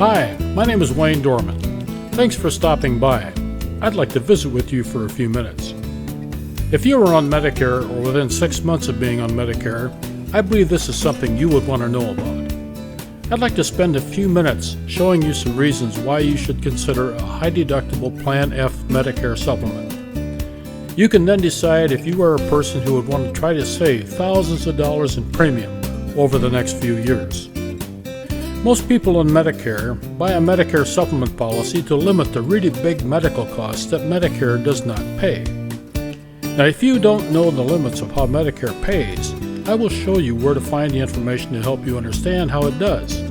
Hi, my name is Wayne Dorman. Thanks for stopping by. I'd like to visit with you for a few minutes. If you are on Medicare or within 6 months of being on Medicare, I believe this is something you would want to know about. I'd like to spend a few minutes showing you some reasons why you should consider a high-deductible Plan F Medicare supplement. You can then decide if you are a person who would want to try to save thousands of dollars in premium over the next few years. Most people on Medicare buy a Medicare supplement policy to limit the really big medical costs that Medicare does not pay. Now, if you don't know the limits of how Medicare pays, I will show you where to find the information to help you understand how it does.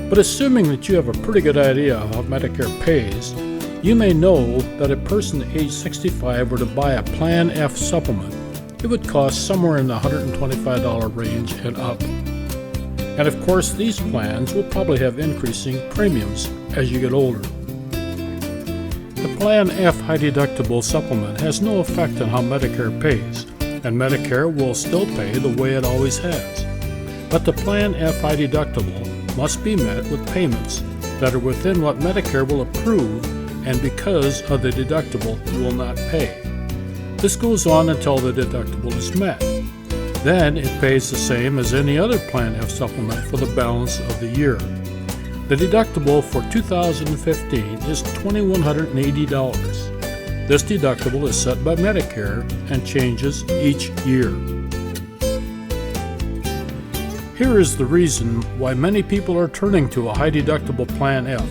But assuming that you have a pretty good idea of how Medicare pays, you may know that a person age 65 were to buy a Plan F supplement, it would cost somewhere in the $125 range and up. And of course, these plans will probably have increasing premiums as you get older. The Plan F high deductible supplement has no effect on how Medicare pays, and Medicare will still pay the way it always has. But the Plan F high deductible must be met with payments that are within what Medicare will approve, and because of the deductible, will not pay. This goes on until the deductible is met. Then it pays the same as any other Plan F supplement for the balance of the year. The deductible for 2015 is $2,180. This deductible is set by Medicare and changes each year. Here is the reason why many people are turning to a high deductible Plan F: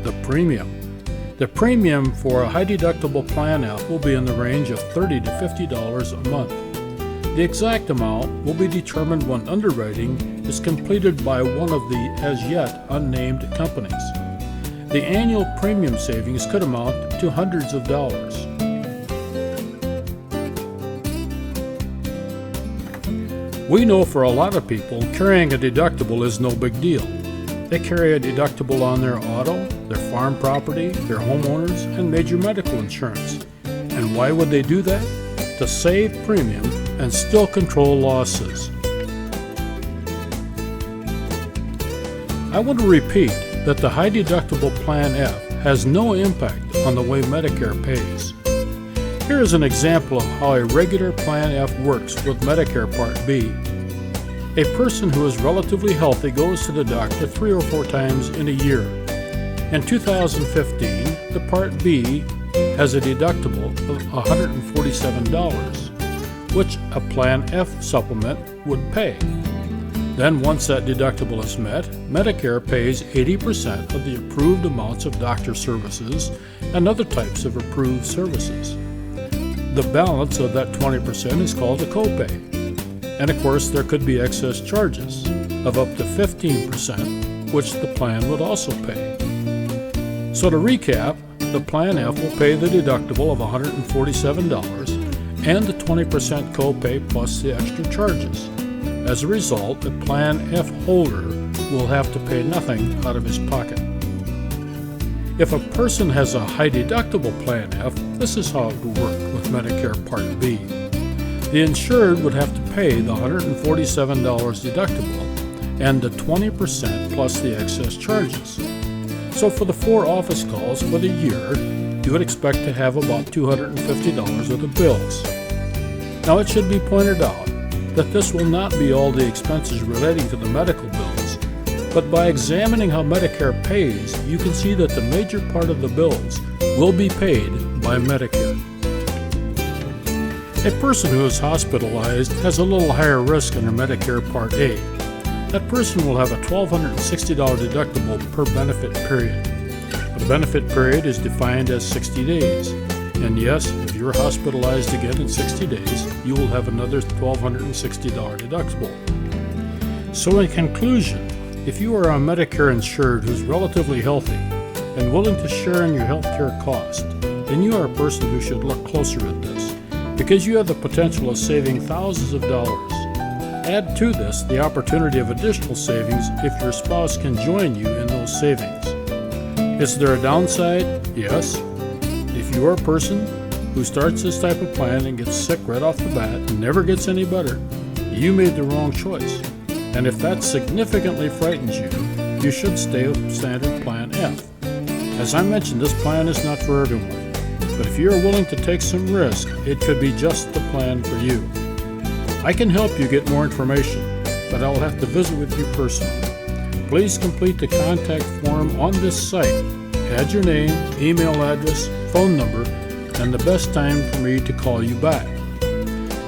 the premium. The premium for a high deductible Plan F will be in the range of $30 to $50 a month. The exact amount will be determined when underwriting is completed by one of the as yet unnamed companies. The annual premium savings could amount to hundreds of dollars. We know for a lot of people, carrying a deductible is no big deal. They carry a deductible on their auto, their farm property, their homeowners, and major medical insurance. And why would they do that? To save premium and still control losses. I want to repeat that the high deductible Plan F has no impact on the way Medicare pays. Here is an example of how a regular Plan F works with Medicare Part B. A person who is relatively healthy goes to the doctor 3 or 4 times in a year. In 2015, the Part B has a deductible of $147, which a Plan F supplement would pay. Then once that deductible is met, Medicare pays 80% of the approved amounts of doctor services and other types of approved services. The balance of that 20% is called a copay. And of course, there could be excess charges of up to 15%, which the plan would also pay. So to recap, the Plan F will pay the deductible of $147 and the 20% copay plus the extra charges. As a result, the Plan F holder will have to pay nothing out of his pocket. If a person has a high deductible Plan F, this is how it would work with Medicare Part B. The insured would have to pay the $147 deductible and the 20% plus the excess charges. So for the 4 office calls for the year, you would expect to have about $250 worth of bills. Now it should be pointed out that this will not be all the expenses relating to the medical bills, but by examining how Medicare pays, you can see that the major part of the bills will be paid by Medicare. A person who is hospitalized has a little higher risk under Medicare Part A. That person will have a $1,260 deductible per benefit period. A benefit period is defined as 60 days. And yes, if you're hospitalized again in 60 days, you will have another $1,260 deductible. So in conclusion, if you are a Medicare insured who's relatively healthy and willing to share in your health care cost, then you are a person who should look closer at this, because you have the potential of saving thousands of dollars. Add to this the opportunity of additional savings if your spouse can join you in those savings. Is there a downside? Yes. If you are a person who starts this type of plan and gets sick right off the bat and never gets any better, you made the wrong choice. And if that significantly frightens you, you should stay with Standard Plan F. As I mentioned, this plan is not for everyone, but if you are willing to take some risk, it could be just the plan for you. I can help you get more information, but I will have to visit with you personally. Please complete the contact form on this site. Add your name, email address, phone number, and the best time for me to call you back.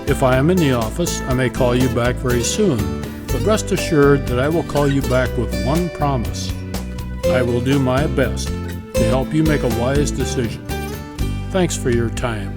If I am in the office, I may call you back very soon, but rest assured that I will call you back with one promise. I will do my best to help you make a wise decision. Thanks for your time.